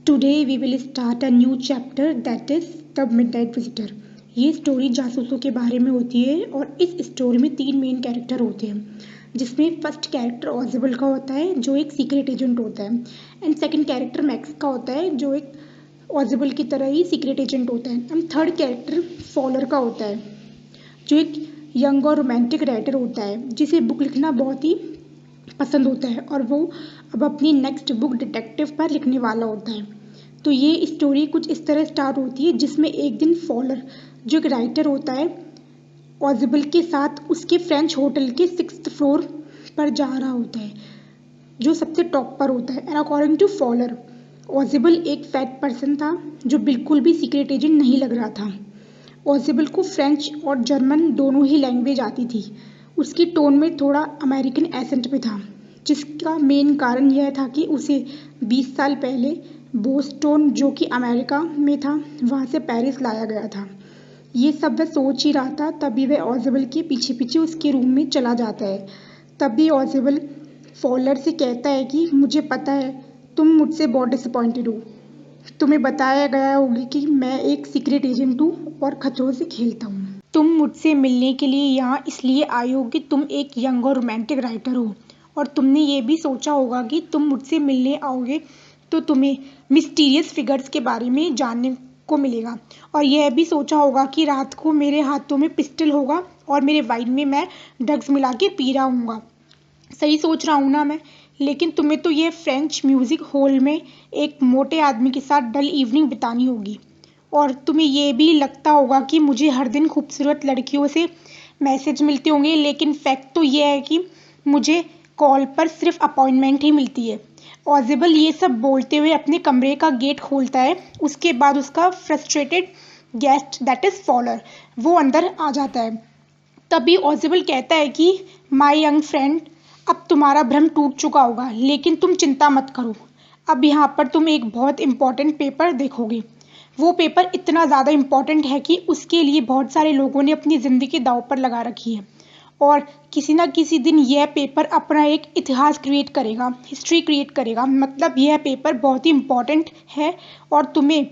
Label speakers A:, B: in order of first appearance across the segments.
A: Today we will start a new chapter that is The Midnight Visitor। ये story जासूसों के बारे में होती है और इस स्टोरी में 3 मेन कैरेक्टर होते हैं, जिसमें फर्स्ट कैरेक्टर ऑजिबल का होता है जो एक सीक्रेट एजेंट होता है, एंड सेकंड कैरेक्टर मैक्स का होता है जो एक ऑजिबल की तरह ही सीक्रेट एजेंट होता है, एंड थर्ड कैरेक्टर फॉलर का होता है जो एक यंग और रोमांटिक राइटर होता है जिसे बुक लिखना बहुत ही पसंद होता है और वो अब अपनी नेक्स्ट बुक डिटेक्टिव पर लिखने वाला होता है। तो ये स्टोरी कुछ इस तरह स्टार्ट होती है जिसमें एक दिन फॉलर जो एक राइटर होता है ऑजिबल के साथ उसके फ्रेंच होटल के 6th फ्लोर पर जा रहा होता है जो सबसे टॉप पर होता है। एंड अकॉर्डिंग टू फॉलर ऑजिबल एक फैट पर्सन था जो बिल्कुल भी सीक्रेट एजेंट नहीं लग रहा था। ऑजिबल को फ्रेंच और जर्मन दोनों ही लैंग्वेज आती थी। उसकी टोन में थोड़ा अमेरिकन एसेंट भी था, जिसका मेन कारण यह था कि उसे 20 साल पहले बोस्टन जो कि अमेरिका में था वहाँ से पेरिस लाया गया था। ये सब वह सोच ही रहा था तभी वह ऑजिबल के पीछे पीछे उसके रूम में चला जाता है। तभी ऑजिबल फॉलर से कहता है कि मुझे पता है तुम मुझसे बहुत डिसअपॉइंटेड हो। तुम्हें बताया गया होगा कि मैं एक सीक्रेट एजेंट हूँ और खतरों से खेलता हूँ। तुम मुझसे मिलने के लिए यहाँ इसलिए आए हो कि तुम एक यंग और रोमांटिक राइटर हो, और तुमने ये भी सोचा होगा कि तुम मुझसे मिलने आओगे तो तुम्हें मिस्टीरियस फिगर्स के बारे में जानने को मिलेगा, और यह भी सोचा होगा कि रात को मेरे हाथों में पिस्टल होगा और मेरे वाइन में मैं ड्रग्स मिला के पी रहा हूँगा। सही सोच रहा हूँ ना मैं? लेकिन तुम्हें तो ये फ्रेंच म्यूज़िक हॉल में एक मोटे आदमी के साथ डल इवनिंग बितानी होगी, और तुम्हें ये भी लगता होगा कि मुझे हर दिन खूबसूरत लड़कियों से मैसेज मिलते होंगे, लेकिन फैक्ट तो ये है कि मुझे कॉल पर सिर्फ अपॉइंटमेंट ही मिलती है। ऑजिबल ये सब बोलते हुए अपने कमरे का गेट खोलता है। उसके बाद उसका frustrated guest that is fowler वो अंदर आ जाता है। तभी ऑजिबल कहता है कि माय यंग फ्रेंड, अब तुम्हारा भ्रम टूट चुका होगा, लेकिन तुम चिंता मत करो। अब यहाँ पर तुम एक बहुत इम्पोर्टेंट पेपर देखोगे। वो पेपर इतना ज़्यादा इम्पोर्टेंट है कि उसके लिए बहुत सारे लोगों ने अपनी ज़िंदगी दांव पर लगा रखी है, और किसी न किसी दिन यह पेपर अपना एक इतिहास क्रिएट करेगा, हिस्ट्री क्रिएट करेगा। मतलब यह पेपर बहुत ही इम्पोर्टेंट है, और तुम्हें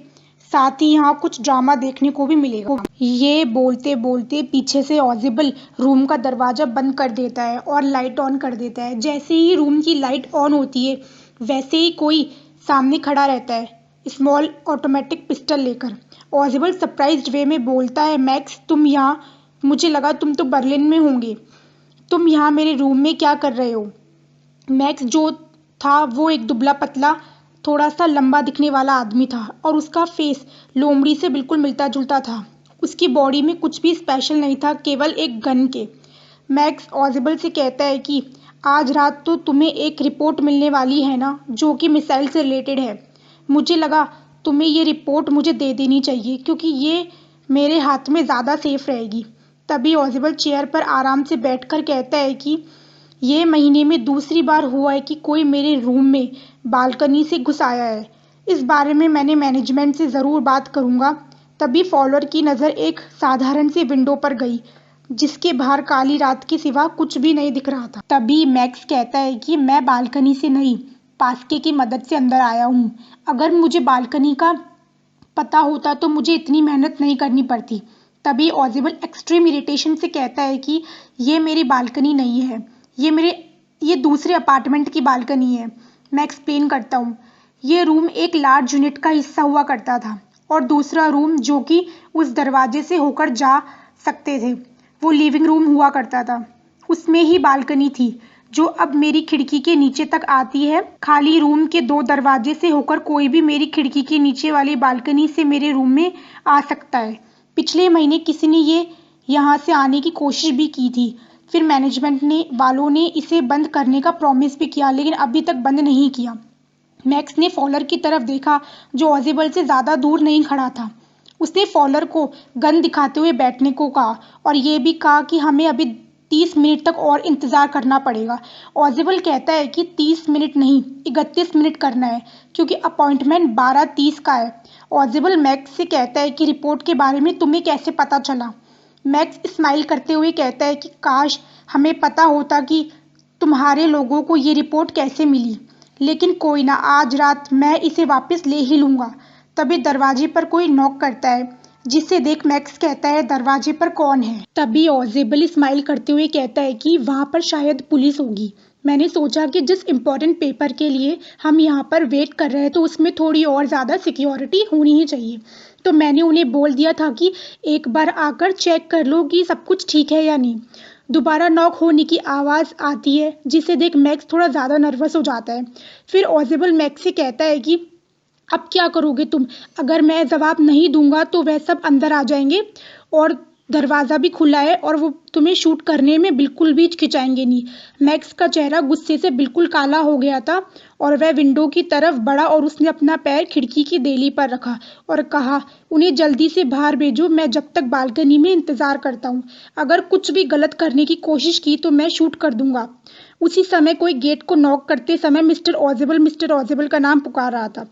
A: साथ ही यहाँ कुछ ड्रामा देखने को भी मिलेगा। ये बोलते बोलते पीछे से ऑजिबल रूम का दरवाज़ा बंद कर देता है और लाइट ऑन कर देता है। जैसे ही रूम की लाइट ऑन होती है वैसे ही कोई सामने खड़ा रहता है स्मॉल ऑटोमेटिक पिस्टल लेकर। ऑजिबल सरप्राइज्ड वे में बोलता है, मैक्स तुम यहाँ? मुझे लगा तुम तो बर्लिन में होंगे। तुम यहाँ मेरे रूम में क्या कर रहे हो? मैक्स जो था वो एक दुबला पतला थोड़ा सा लंबा दिखने वाला आदमी था, और उसका फेस लोमड़ी से बिल्कुल मिलता जुलता था। उसकी बॉडी में कुछ भी स्पेशल नहीं था, केवल एक गन के। मैक्स ऑजिबल से कहता है कि आज रात तो तुम्हें एक रिपोर्ट मिलने वाली है ना, जो कि मिसाइल से रिलेटेड है। मुझे लगा तुम्हें ये रिपोर्ट मुझे दे देनी चाहिए क्योंकि ये मेरे हाथ में ज़्यादा सेफ रहेगी। तभी ऑजिबल चेयर पर आराम से बैठकर कहता है कि ये महीने में दूसरी बार हुआ है कि कोई मेरे रूम में बालकनी से घुस आया है। इस बारे में मैंने मैनेजमेंट से ज़रूर बात करूँगा। तभी फॉलोअर की नज़र एक साधारण सी विंडो पर गई जिसके बाहर काली रात के सिवा कुछ भी नहीं दिख रहा था। तभी मैक्स कहता है कि मैं बालकनी से नहीं, पास्के की मदद से अंदर आया हूँ। अगर मुझे बालकनी का पता होता तो मुझे इतनी मेहनत नहीं करनी पड़ती। तभी ऑजिबल एक्सट्रीम इरिटेशन से कहता है कि ये मेरी बालकनी नहीं है, ये दूसरे अपार्टमेंट की बालकनी है। मैं एक्सप्लेन करता हूँ। ये रूम एक लार्ज यूनिट का हिस्सा हुआ करता था, और दूसरा रूम जो कि उस दरवाजे से होकर जा सकते थे वो लिविंग रूम हुआ करता था। उसमें ही बालकनी थी जो अब मेरी खिड़की के नीचे तक आती है। खाली रूम के 2 दरवाजे से होकर कोई भी मेरी खिड़की के नीचे वाली बालकनी से मेरे रूम में आ सकता है। पिछले महीने किसी ने ये यहाँ से आने की कोशिश भी की थी, फिर मैनेजमेंट वालों ने इसे बंद करने का प्रॉमिस भी किया, लेकिन अभी तक बंद नहीं किया। मैक्स ने फॉलर की तरफ देखा जो ऑजिबल से ज़्यादा दूर नहीं खड़ा था। उसने फॉलर को गन दिखाते हुए बैठने को कहा, और ये भी कहा कि हमें अभी 30 मिनट तक और इंतज़ार करना पड़ेगा। ऑजिबल कहता है कि 30 मिनट नहीं, 31 मिनट करना है क्योंकि अपॉइंटमेंट 12:30 का है। ऑजिबल मैक्स से कहता है कि रिपोर्ट के बारे में तुम्हें कैसे पता चला? मैक्स स्माइल करते हुए कहता है कि काश हमें पता होता कि तुम्हारे लोगों को ये रिपोर्ट कैसे मिली। लेकिन कोई ना, आज रात मैं इसे वापस ले ही लूँगा। तभी दरवाजे पर कोई नॉक करता है, जिसे देख मैक्स कहता है दरवाजे पर कौन है। तभी ऑजिबल स्माइल करते हुए कहता है कि वहाँ पर शायद पुलिस होगी। मैंने सोचा कि जिस इम्पोर्टेंट पेपर के लिए हम यहाँ पर वेट कर रहे हैं तो उसमें थोड़ी और ज़्यादा सिक्योरिटी होनी ही चाहिए। तो मैंने उन्हें बोल दिया था कि एक बार आकर चेक कर लो कि सब कुछ ठीक है या नहीं। दोबारा नॉक होने की आवाज़ आती है, जिसे देख मैक्स थोड़ा ज़्यादा नर्वस हो जाता है। फिर ऑजिबल मैक्स से कहता है कि अब क्या करोगे तुम? अगर मैं जवाब नहीं दूंगा तो वह सब अंदर आ जाएंगे और दरवाज़ा भी खुला है और वो तुम्हें शूट करने में बिल्कुल भी हिचकिचाएंगे नहीं। मैक्स का चेहरा गुस्से से बिल्कुल काला हो गया था और वह विंडो की तरफ बढ़ा और उसने अपना पैर खिड़की की देली पर रखा और कहा, उन्हें जल्दी से बाहर भेजो, मैं जब तक बालकनी में इंतज़ार करता हूँ। अगर कुछ भी गलत करने की कोशिश की तो मैं शूट कर दूंगा। उसी समय कोई गेट को नॉक करते समय मिस्टर ऑजिबल का नाम पुकार रहा था।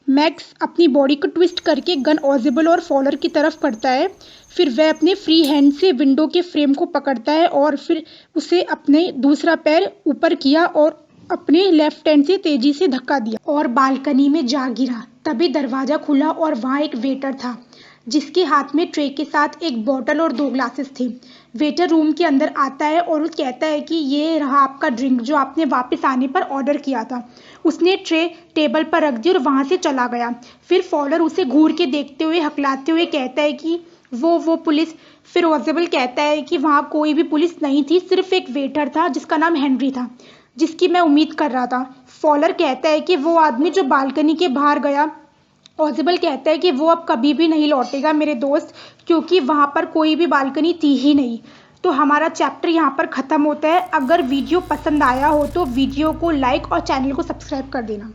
A: मैक्स अपनी बॉडी को ट्विस्ट करके गन ऑजिबल और फॉलर की तरफ करता है। फिर वह अपने फ्री हैंड से विंडो के फ्रेम को पकड़ता है और फिर उसे अपने दूसरा पैर ऊपर किया और अपने लेफ्ट हैंड से तेजी से धक्का दिया और बालकनी में जा गिरा। तभी दरवाज़ा खुला और वहाँ एक वेटर था, जिसके हाथ में ट्रे के साथ एक बॉटल और 2 ग्लासेस थे। वेटर रूम के अंदर आता है और वो कहता है कि ये रहा आपका ड्रिंक जो आपने वापस आने पर ऑर्डर किया था। उसने ट्रे टेबल पर रख दी और वहाँ से चला गया। फिर फॉलर उसे घूर के देखते हुए हकलाते हुए कहता है कि वो पुलिस। फिर ऑजिबल कहता है कि वहाँ कोई भी पुलिस नहीं थी, सिर्फ एक वेटर था जिसका नाम हेनरी था, जिसकी मैं उम्मीद कर रहा था। फॉलर कहता है कि वो आदमी जो बालकनी के बाहर गया। ऑजिबल कहता है कि वो अब कभी भी नहीं लौटेगा मेरे दोस्त, क्योंकि वहाँ पर कोई भी बालकनी थी ही नहीं। तो हमारा चैप्टर यहाँ पर ख़त्म होता है। अगर वीडियो पसंद आया हो तो वीडियो को लाइक और चैनल को सब्सक्राइब कर देना।